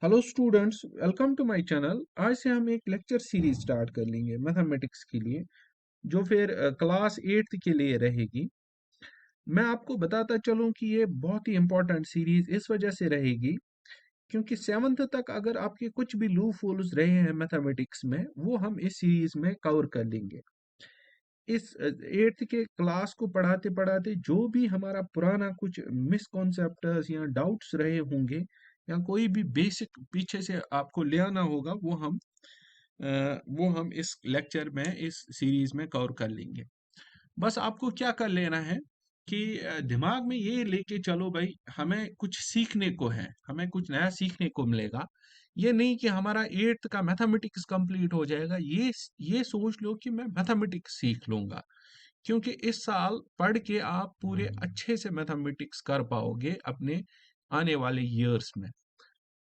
Hello students, welcome to my channel. आज से हम एक लेक्चर सीरीज स्टार्ट कर लेंगे मैथमेटिक्स के लिए, जो फिर क्लास 8th के लिए रहेगी। मैं आपको बताता चलूं कि ये बहुत ही इंपॉर्टेंट सीरीज इस वजह से रहेगी क्योंकि 7th तक अगर आपके कुछ भी लूप होल्स रहे हैं मैथमेटिक्स में, वो हम इस सीरीज में कवर कर लेंगे। इस 8th के क्लास को पढ़ाते पढ़ाते जो भी हमारा पुराना कुछ मिसकॉन्सेप्ट्स या डाउट्स रहे होंगे या कोई भी बेसिक पीछे से आपको ले आना होगा, वो हम इस लेक्चर में इस सीरीज में कवर कर लेंगे। बस आपको क्या कर लेना है कि दिमाग में ये लेके चलो भाई, हमें कुछ सीखने को है, हमें कुछ नया सीखने को मिलेगा। ये नहीं कि हमारा 8th का मैथमेटिक्स कंप्लीट हो जाएगा, ये सोच लो कि मैं मैथमेटिक्स सीख लूंगा, क्योंकि इस साल पढ़ के आप पूरे अच्छे से मैथमेटिक्स कर पाओगे अपने आने वाले ईयर्स में।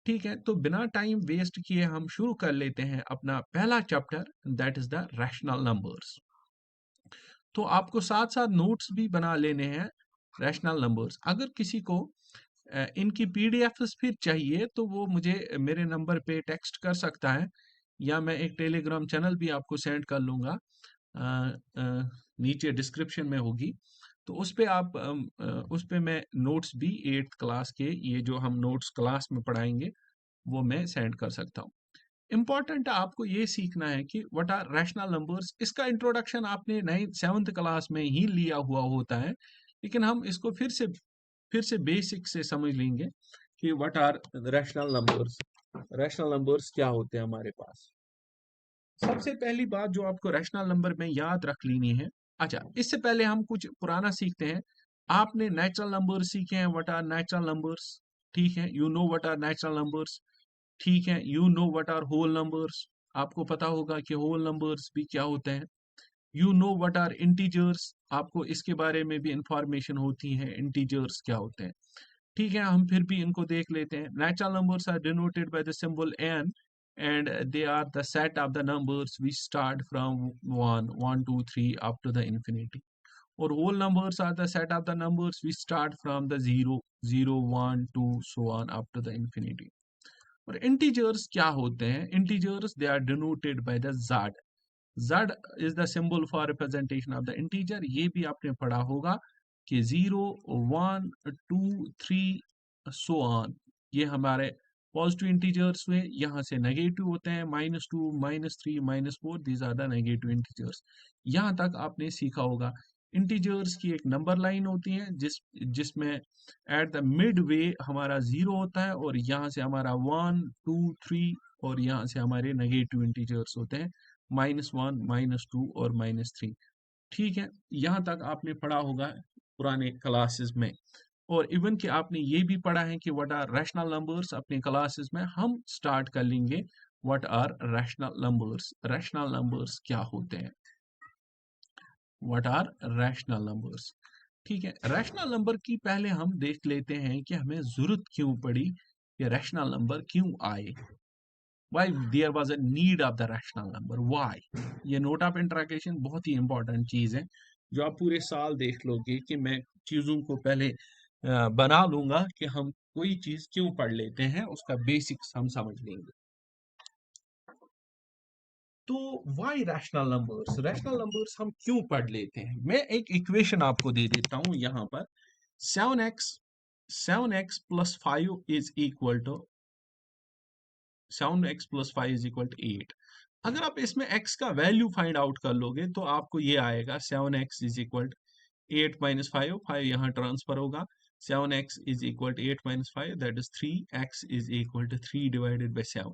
ठीक है, तो बिना टाइम वेस्ट किए हम शुरू कर लेते हैं अपना पहला chapter, that is the rational numbers. तो आपको साथ साथ नोट्स भी बना लेने हैं रैशनल नंबर्स। अगर किसी को इनकी पीडीएफ्स फिर चाहिए तो वो मुझे मेरे नंबर पे टेक्स्ट कर सकता है, या मैं एक टेलीग्राम चैनल भी आपको सेंड कर लूँगा, नीचे डिस्क्रिप्शन में होगी। तो उस पे आप उस पे मैं नोट्स भी 8th क्लास के, ये जो हम नोट्स क्लास में पढ़ाएंगे, वो मैं सेंड कर सकता हूँ। इम्पॉर्टेंट आपको ये सीखना है कि व्हाट आर रैशनल नंबर्स। इसका इंट्रोडक्शन आपने 7th क्लास में ही लिया हुआ होता है, लेकिन हम इसको फिर से बेसिक से समझ लेंगे कि what are rational numbers. Rational numbers क्या होते हैं हमारे पास। सबसे पहली बात जो आपको रैशनल नंबर में याद रख लेनी है, अच्छा इससे पहले हम कुछ पुराना सीखते हैं। आपने नेचुरल नंबर्स सीखे हैं, व्हाट आर नेचुरल नंबर्स। ठीक है, you know what are natural numbers. ठीक है, you know what are whole numbers. आपको पता होगा कि होल नंबर्स भी क्या होते हैं। You know what are integers, आपको इसके बारे में भी इंफॉर्मेशन होती है, इंटीजर्स क्या होते हैं। ठीक है, हम फिर भी इनको देख लेते हैं। Natural numbers are denoted by the symbol n and they are the set of the numbers which start from 1 1 2 3 up to the infinity. और whole numbers are the set of the numbers which start from the 0 0 1 2 so on up to the infinity. और integers क्या होते हैं? Integers they are denoted by the z. Z is the symbol for representation of the integer. ये भी आपने पढ़ा होगा कि 0 1 2 3 so on, ये हमारे पॉजिटिव इंटीजर्स हुए। यहाँ से नेगेटिव होते हैं -2 -3 -4, these are the negative integers. यहाँ तक आपने सीखा होगा। इंटीजर्स की एक नंबर लाइन होती है जिसमें एट द मिड वे हमारा 0 होता है, और यहाँ से हमारा 1 2 3, और यहाँ से हमारे नेगेटिव इंटीजर्स होते हैं -1 -2 और -3। ठीक है, यहाँ तक आपने पढ़ा होगा पुराने क्लासेस में। और इवन कि आपने ये भी पढ़ा है कि व्हाट आर रैशनल नंबर्स। अपने क्लासेस में हम स्टार्ट कर लेंगे what are rational numbers. Rational numbers क्या होते हैं, व्हाट आर रैशनल नंबर्स। ठीक है, रैशनल नंबर की पहले हम देख लेते हैं कि हमें जरूरत क्यों पड़ी कि रैशनल नंबर क्यों आए। why there was a need of the rational number, why। ये नोट ऑफ इंटरगेशन बहुत ही इंपॉर्टेंट चीज है, जो आप पूरे साल देख लोगे कि मैं चीजों को पहले बना लूंगा कि हम कोई चीज क्यों पढ़ लेते हैं, उसका बेसिक्स हम समझ लेंगे। तो why rational numbers, rational numbers हम क्यों पढ़ लेते हैं। मैं एक इक्वेशन आपको दे देता हूं यहाँ पर। 7x 7x plus 5 is equal to 7x plus 5 is equal to 8। अगर आप इसमें x का वैल्यू फाइंड आउट कर लोगे तो आपको ये आएगा 7x इज इक्वल टू 8 माइनस 5, 5 यहाँ ट्रांसफर होगा। 7x इज equal to 8 minus 5, that is 3x is equal to 3 divided by 7।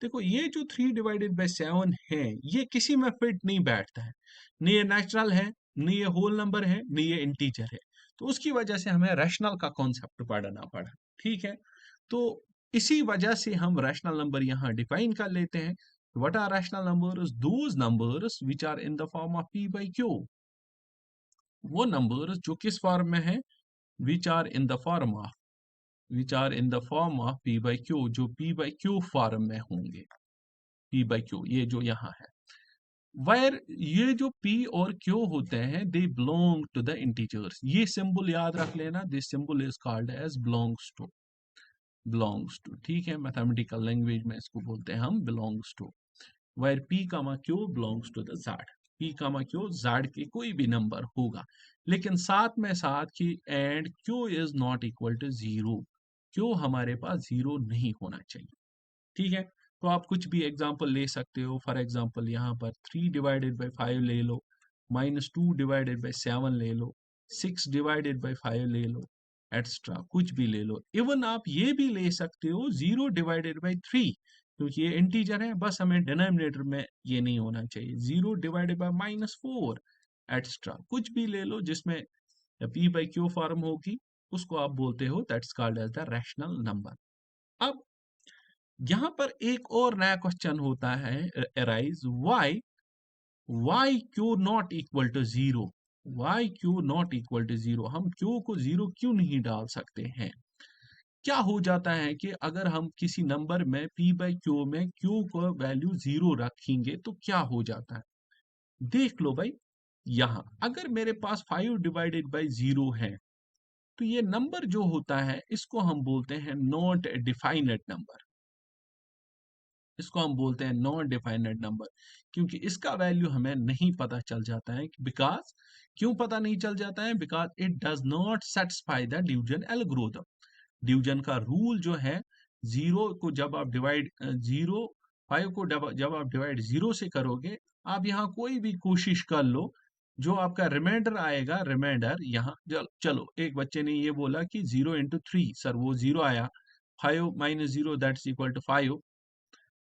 देखो ये जो 3 डिवाइडेड बाई 7 है, ये किसी में फिट नहीं बैठता है। नहीं ये नेचुरल है, नहीं ये होल नंबर है, नहीं ये इंटीजर है। तो उसकी वजह से हमें रैशनल का कॉन्सेप्ट पढ़ना पड़ा। ठीक है, तो इसी वजह से हम रैशनल नंबर यहाँ डिफाइन कर लेते हैं। What are rational numbers? Those numbers which are in the form of p by q। वो नंबर्स जो किस फॉर्म में है? which are in the form of which are in the form of p by q, जो p by q form में होंगे। p by q ये जो यहाँ है, where ये जो p और q होते हैं, they belong to the integers। ये सिंबल याद रख लेना, this symbol is called as belongs to। Belongs to, ठीक है, मैथमेटिकल लैंग्वेज में इसको बोलते हैं हम belongs to. Where P comma Q belongs to the Z, P comma Q Z के कोई भी नंबर होगा, लेकिन साथ में साथ की and Q is not equal to zero, Q हमारे पास जीरो नहीं होना चाहिए, ठीक है। तो आप कुछ भी एग्जांपल ले सकते हो, फॉर एग्जांपल यहाँ पर 3/5 ले लो, -2/7 ले लो, 6/5 ले लो, एक्स्ट्रा कुछ भी ले लो। इवन आप ये भी ले सकते हो 0/3, क्योंकि ये इंटीजर है, बस हमें डिनोमिनेटर में ये नहीं होना चाहिए। 0/-4 एक्स्ट्रा कुछ भी ले लो जिसमें पी बाई क्यू फॉर्म होगी, उसको आप बोलते हो that's called as the rational number. अब यहाँ पर एक और नया क्वेश्चन होता है arise, why Q not equal to zero, why Q not equal to zero, हम क्यू को जीरो क्यों नहीं डाल सकते हैं। क्या हो जाता है कि अगर हम किसी नंबर में पी बाई क्यू में क्यू को वैल्यू जीरो रखेंगे तो क्या हो जाता है, देख लो भाई। यहाँ अगर मेरे पास 5/0 है, तो ये नंबर जो होता है इसको हम बोलते हैं नॉट डिफाइनेट नंबर, इसको हम बोलते हैं नॉन डिफाइनेट नंबर, क्योंकि इसका वैल्यू हमें नहीं पता चल जाता है। बिकॉज क्यों पता नहीं चल जाता है, because it does not satisfy the division algorithm. Division का रूल जो है, जीरो को जब आप डिवाइड जीरो 5 को जब आप डिवाइड जीरो से करोगे, आप यहाँ कोई भी कोशिश कर लो, जो आपका रिमाइंडर आएगा, रिमाइंडर यहाँ चलो एक बच्चे ने ये बोला कि 0 × 3, सर वो जीरो आया, 5 - 0 दैट्स इक्वल टू 5,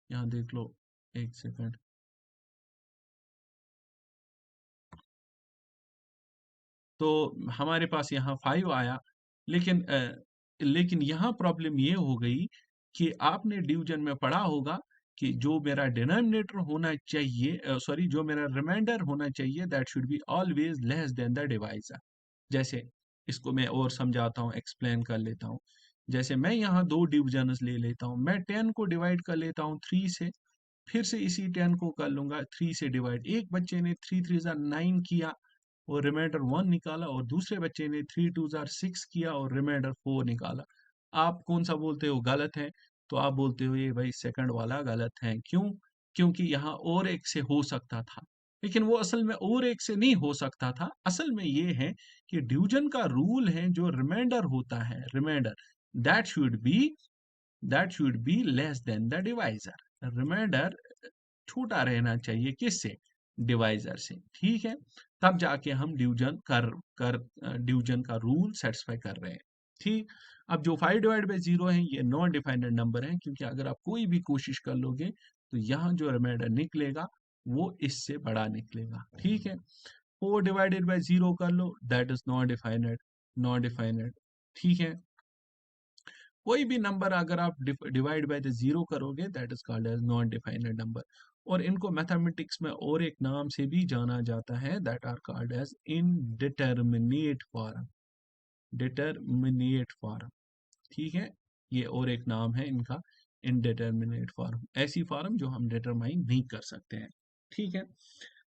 यहाँ देख लो, एक सेकंड। तो हमारे पास यहाँ 5 आया, लेकिन यहाँ प्रॉब्लम ये हो गई कि आपने डिवीजन में पढ़ा होगा कि जो मेरा डिनोमिनेटर होना चाहिए, सॉरी, जो मेरा रिमाइंडर होना चाहिए, that should be always less than the divisor. जैसे इसको मैं और समझाता हूँ, एक्सप्लेन कर लेता हूँ। जैसे मैं यहाँ दो डिविजन्स ले लेता हूँ, मैं 10 को डिवाइड कर लेता हूँ 3 से, फिर से इसी 10 को कर लूंगा 3 से डिवाइड। एक बच्चे ने 3 × 3 = 9 किया और रिमाइंडर 1 निकाला, और दूसरे बच्चे ने 3 × 2 = 6 किया और रिमाइंडर 4 निकाला। आप कौन सा बोलते हो गलत है, तो आप बोलते हो ये भाई सेकंड वाला गलत है। क्यों? क्योंकि यहाँ और एक से हो सकता था, लेकिन वो असल में और एक से नहीं हो सकता था। असल में ये है कि डिवीजन का रूल है, जो रिमाइंडर होता है, reminder that should be less than the divisor. Reminder छोटा रहना चाहिए, किससे? डिवाइजर से, ठीक है। तब जाके हम डिवीजन का रूल सेटिस्फाई कर रहे हैं, ठीक। अब जो 5/0 है, ये नॉन डिफाइनेट नंबर है, क्योंकि अगर आप कोई भी कोशिश कर लोगे तो यहाँ जो रिमाइंडर निकलेगा वो इससे बड़ा निकलेगा, ठीक है। 4/0 कर लो, दैट इज नॉन डिफाइनेट, ठीक है। कोई भी नंबर अगर आप डिवाइड बाय द जीरो करोगे, that is called as non definite number. और इनको मैथमेटिक्स में और एक नाम से भी जाना जाता है, that are called as indeterminate form, determinate form, ठीक है। ये और एक नाम है इनका, इनडिटरमिनेट फॉर्म, ऐसी फॉर्म जो हम डिटरमाइन नहीं कर सकते हैं, ठीक है।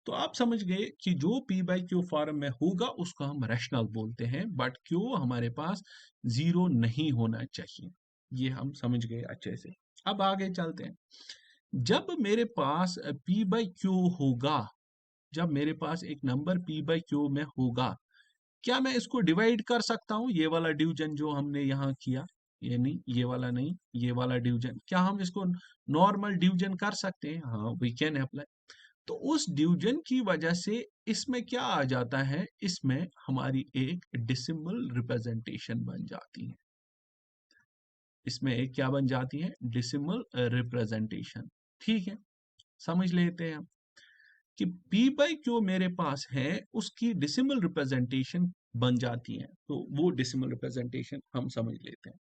तो आप समझ गए कि जो पी बाई क्यू फॉर्म में होगा उसको हम रैशनल बोलते हैं, बट क्यू हमारे पास जीरो नहीं होना चाहिए, ये हम समझ गए अच्छे से। अब आगे चलते हैं। जब मेरे पास पी बाई क्यू होगा, जब मेरे पास एक नंबर पी बाई क्यू में होगा, क्या मैं इसको डिवाइड कर सकता हूँ? ये वाला डिवीजन जो हमने यहाँ किया, ये नहीं, ये वाला नहीं, ये वाला डिवीजन, क्या हम इसको नॉर्मल डिवीजन कर सकते हैं? हाँ, वी कैन अप्लाई। तो उस डिवीजन की वजह से इसमें क्या आ जाता है, इसमें हमारी एक डेसिमल रिप्रेजेंटेशन बन जाती है, इसमें एक क्या बन जाती है, डेसिमल रिप्रेजेंटेशन, ठीक है। समझ लेते हैं हम कि पी बाई क्यू मेरे पास है, उसकी डेसिमल रिप्रेजेंटेशन बन जाती है, तो वो डेसिमल रिप्रेजेंटेशन हम समझ लेते हैं।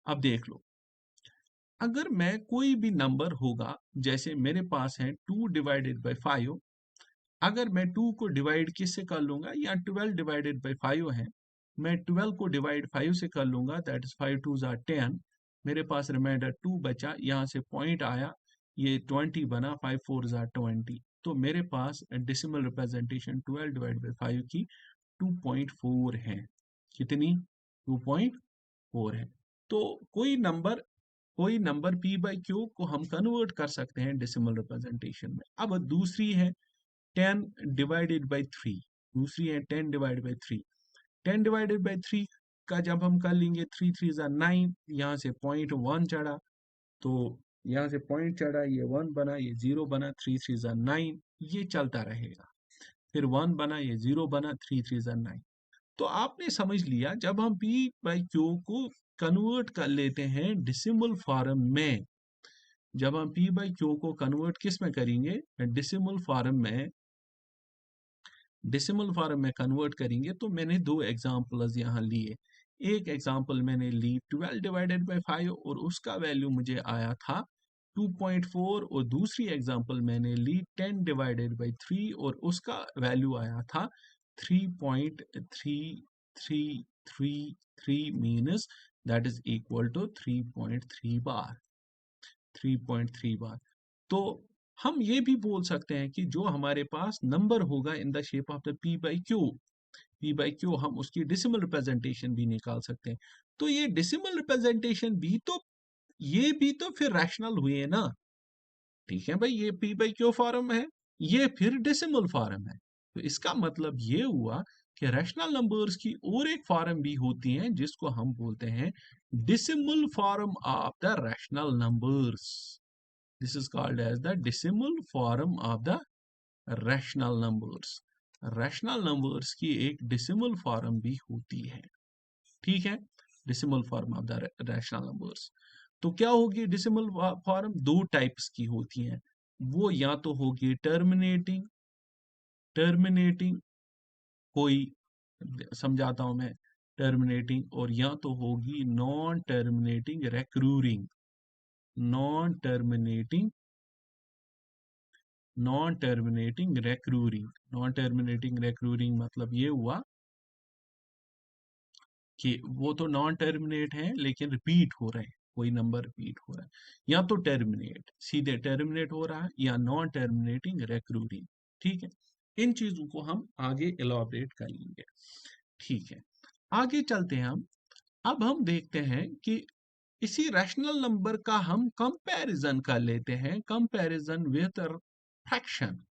अब देख लो, अगर मैं कोई भी नंबर होगा, जैसे मेरे पास है 2/5, अगर मैं 2 को डिवाइड किससे कर लूंगा, या 12/5 है, मैं 12 को डिवाइड 5 से कर लूंगा, दैट इज 5 × 2 = 10, मेरे पास रिमाइंडर 2 बचा, यहाँ से पॉइंट आया, ये 20 बना, 5 × 4 = 20, तो मेरे पास डेसिमल रिप्रेजेंटेशन 12/5 की 2.4 है। कितनी? 2.4 है। तो कोई नंबर p बाई क्यू को हम कन्वर्ट कर सकते हैं डेसिमल रिप्रेजेंटेशन में। अब दूसरी है 10 डिवाइडेड बाई 3, दूसरी है 10 डिवाइडेड बाई 3। 10 डिवाइडेड बाई 3 का जब हम कर लेंगे, 3 3 ज़ा 9, यहाँ से पॉइंट 1 चढ़ा, तो यहाँ से पॉइंट चढ़ा, ये 1 बना, ये 0 बना, 3 3 ज़ा 9, ये चलता रहेगा। फिर 1 बना, ये 0 बना, 3 3 ज़ा 9। तो आपने समझ लिया, जब हम p बाई क्यू को कन्वर्ट कर लेते हैं डेसिमल फॉर्म में, जब हम p बाई क्यू को कन्वर्ट किस में करेंगे, डेसिमल फॉर्म में कन्वर्ट करेंगे, तो मैंने दो एग्जांपल्स यहाँ लिए। एक एग्जांपल मैंने ली 12 डिवाइडेड बाई 5 और उसका वैल्यू मुझे आया था 2.4, और दूसरी एग्जांपल मैंने ली 10 डिवाइडेड बाई 3 और उसका वैल्यू आया था 3.3333, means that is equal to 3.3 बार, 3.3 बार। तो हम ये भी बोल सकते हैं कि जो हमारे पास नंबर होगा in the shape of the p by Q, हम उसकी डेसिमल रिप्रेजेंटेशन भी निकाल सकते हैं। तो ये डेसिमल रिप्रेजेंटेशन ये भी तो फिर रैशनल हुए ना। ठीक है भाई, ये p बाई क्यू फॉर्म है, ये फिर डेसिमल फॉर्म है। तो इसका मतलब ये हुआ कि रैशनल नंबर्स की और एक फॉर्म भी होती है जिसको हम बोलते हैं decimal form of the rational numbers. This is called as the decimal form of the rational numbers. Rational numbers की एक डेसिमल फॉर्म भी होती है। ठीक है, decimal form of the rational numbers. तो क्या होगी डेसिमल फॉर्म? दो टाइप्स की होती हैं। वो या तो होगी टर्मिनेटिंग, टर्मिनेटिंग कोई, समझाता हूं मैं, टर्मिनेटिंग, और या तो होगी non terminating recurring. Non terminating non terminating recurring. Non terminating recurring मतलब ये हुआ कि वो तो नॉन टर्मिनेट है लेकिन रिपीट हो रहे हैं, कोई नंबर रिपीट हो रहा है, या तो टर्मिनेट, सीधे टर्मिनेट हो रहा है, या नॉन टर्मिनेटिंग रेक्रूरिंग। ठीक है, इन चीजों को हम आगे एलॉबरेट करेंगे। ठीक है, आगे चलते हैं हम। अब हम देखते हैं कि इसी रैशनल नंबर का हम कंपैरिजन कर लेते हैं, comparison with fraction.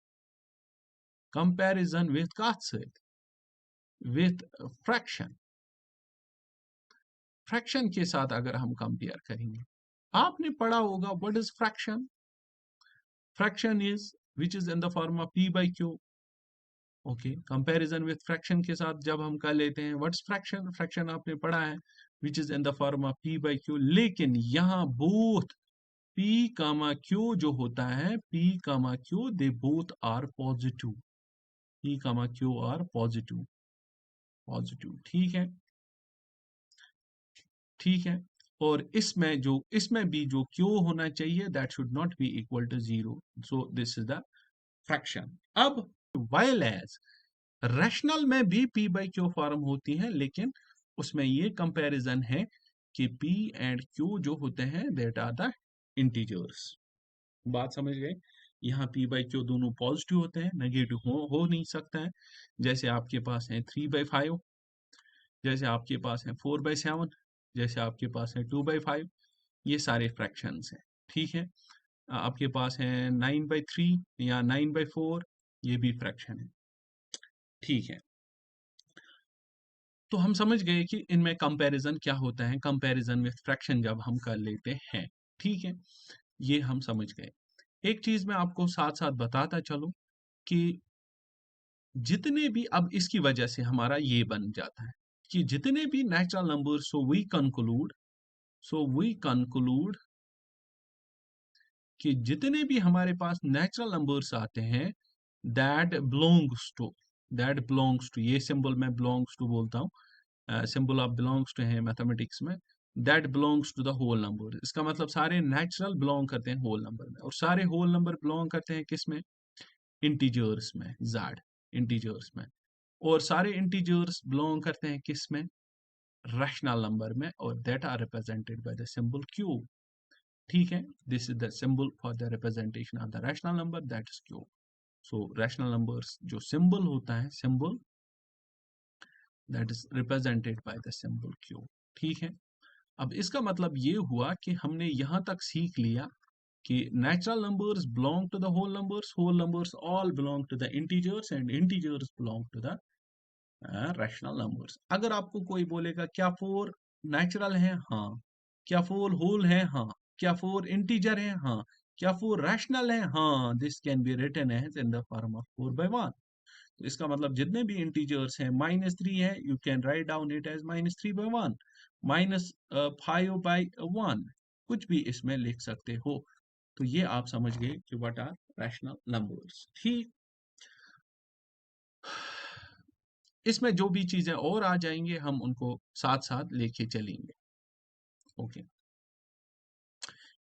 Comparison with काथ, विथ फ्रैक्शन। फ्रैक्शन के साथ अगर हम कंपेयर करेंगे, आपने पढ़ा होगा what is fraction. Fraction is which is in the form of p by q. Okay, comparison with fraction के साथ जब हम कर लेते हैं, व्हाट्स फ्रैक्शन, फ्रैक्शन आपने पढ़ा है, विच is in the form of p by Q. लेकिन यहाँ बोथ p कामा q जो होता है, p comma q, they both are positive. p comma q are positive, positive. ठीक है, ठीक है। और इसमें भी जो क्यू होना चाहिए, that should not be equal to 0। So this is the fraction. अब वाइल एज रैशनल में भी p बाई क्यू फॉर्म होती है, लेकिन उसमें ये कंपैरिजन है कि p एंड q जो होते हैं, दैट आर द इंटीजर्स। बात समझ गए? यहाँ p बाई क्यू दोनों पॉजिटिव होते हैं, नेगेटिव हो नहीं सकता है। जैसे आपके पास है 3/5, जैसे आपके पास है 4/7, जैसे आपके पास है 2/5, ये सारे फ्रैक्शंस हैं। ठीक है, आपके पास है 9/3 या 9/4, ये भी फ्रैक्शन है। ठीक है, तो हम समझ गए कि इनमें कंपैरिजन क्या होता है, कंपैरिजन विथ फ्रैक्शन जब हम कर लेते हैं। ठीक है, ये हम समझ गए। एक चीज मैं आपको साथ साथ बताता चलूं कि जितने भी, अब इसकी वजह से हमारा ये बन जाता है कि जितने भी natural number, so we conclude कि जितने भी हमारे पास नेचुरल नंबर्स आते हैं, दैट बिलोंग्स टू, ये सिंबल मैं बिलोंग्स टू बोलता हूँ, सिंबल ऑफ बिलोंग्स टू है मैथमेटिक्स में, that belongs to the whole number. इसका मतलब सारे नेचुरल बिलोंग करते हैं होल नंबर में, और सारे होल नंबर बिलोंग करते हैं किस में? इंटीजर्स में, ज़ेड इंटीजर्स में। और सारे इंटीजर्स बिलोंग करते हैं किस में? रैशनल नंबर में, और that are represented by the symbol cube. ठीक है, this is the symbol for the representation of the rational number, that is cube. So rational numbers जो सिंबल होता है, symbol that is represented by the symbol cube. ठीक है, अब इसका मतलब ये हुआ कि हमने यहाँ तक सीख लिया कि natural numbers belong to the whole numbers all belong to the integers and integers belong to the rational numbers. अगर आपको कोई बोलेगा क्या 4 natural है? हाँ. क्या 4 whole है? हाँ. क्या 4 integer है? हाँ. क्या 4 rational है? हाँ. This can be written as in the form of 4 by 1. तो इसका मतलब जितने भी इंटीजर्स हैं -3 है, you can write down it as -3/1, -5/1, कुछ भी इसमें लिख सकते हो। तो ये आप समझ गए कि व्हाट आर रैशनल नंबर्स। ठीक, इसमें जो भी चीजें और आ जाएंगे हम उनको साथ साथ लेके चलेंगे। ओके,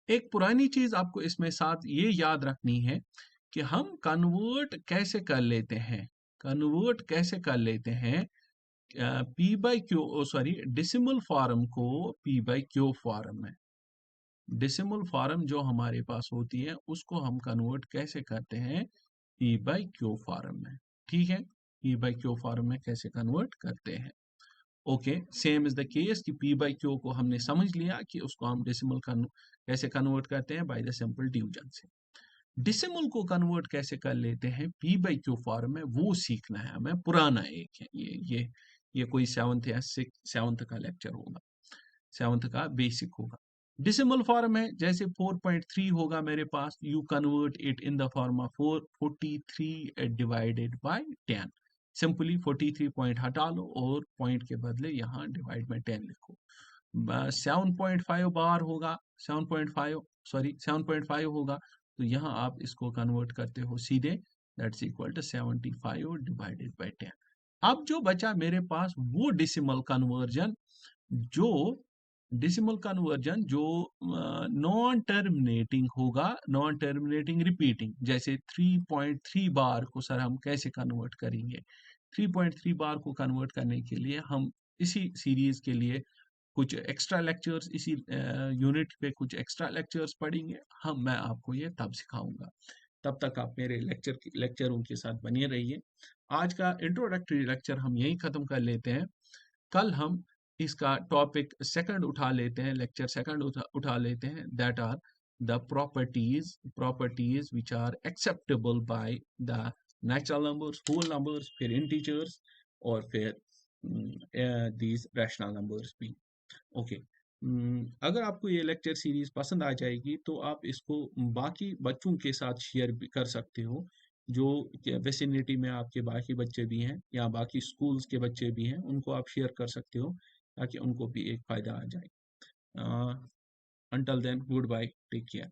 एक पुरानी चीज आपको इसमें साथ ये याद रखनी है कि हम कन्वर्ट कैसे कर लेते हैं, कन्वर्ट कैसे कर लेते हैं P by Q, sorry, decimal form को पी बाई क्यू फॉर्म में। डेसिमल फॉर्म जो हमारे पास होती है उसको हम कन्वर्ट कैसे करते हैं पी बाई क्यू फॉर्म में। ठीक है, पी बाई क्यू फॉर्म में कैसे कन्वर्ट करते हैं। Okay, same is the case कि पी बाई क्यू को हमने समझ लिया कि उसको हम डेसिमल कैसे कन्वर्ट करते हैं, बाय द सिंपल डिवीजन से। डेसिमल को कन्वर्ट कैसे कर लेते हैं पी बाई क्यू फॉर्म में, वो सीखना है हमें। पुराना एक है ये कोई 7th या 7th का लेक्चर होगा, 7th का बेसिक होगा। डेसिमल फॉर्म है, जैसे 4.3 होगा मेरे पास, you convert it in the form of 43 divided by 10। Simply 43 point हटा लो और पॉइंट के बदले यहाँ डिवाइड बाय 10 लिखो। 7.5 बार होगा, 7.5, सॉरी 7.5 होगा, तो यहाँ आप इसको कन्वर्ट करते हो सीधे, that's equal to 75 divided by 10। अब जो बचा मेरे पास वो जो डेसिमल कन्वर्जन जो नॉन टर्मिनेटिंग होगा, नॉन टर्मिनेटिंग रिपीटिंग, जैसे 3.3 बार को सर हम कैसे कन्वर्ट करेंगे। 3.3 बार को कन्वर्ट करने के लिए हम इसी सीरीज के लिए कुछ एक्स्ट्रा लेक्चर्स, इसी यूनिट पे कुछ एक्स्ट्रा लेक्चर्स पढ़ेंगे हम, मैं आपको ये तब सिखाऊंगा। तब तक आप मेरे लेक्चरों के साथ बने रहिए। आज का इंट्रोडक्टरी लेक्चर हम यहीं खत्म कर लेते हैं। कल हम इसका टॉपिक सेकंड उठा लेते हैं, लेक्चर सेकंड उठा लेते हैं, that are the properties which are acceptable by the natural numbers, whole numbers, फिर इंटीजर्स और फिर दीज रैशनल नंबर्स भी। ओके, अगर आपको ये लेक्चर सीरीज पसंद आ जाएगी तो आप इसको बाकी बच्चों के साथ शेयर भी कर सकते हो, जो वेसिनिटी में आपके बाकी बच्चे भी हैं या बाकी स्कूल्स के बच्चे भी हैं, उनको आप शेयर कर सकते हो ताकि उनको भी एक फायदा आ जाए। Until then, goodbye, take care.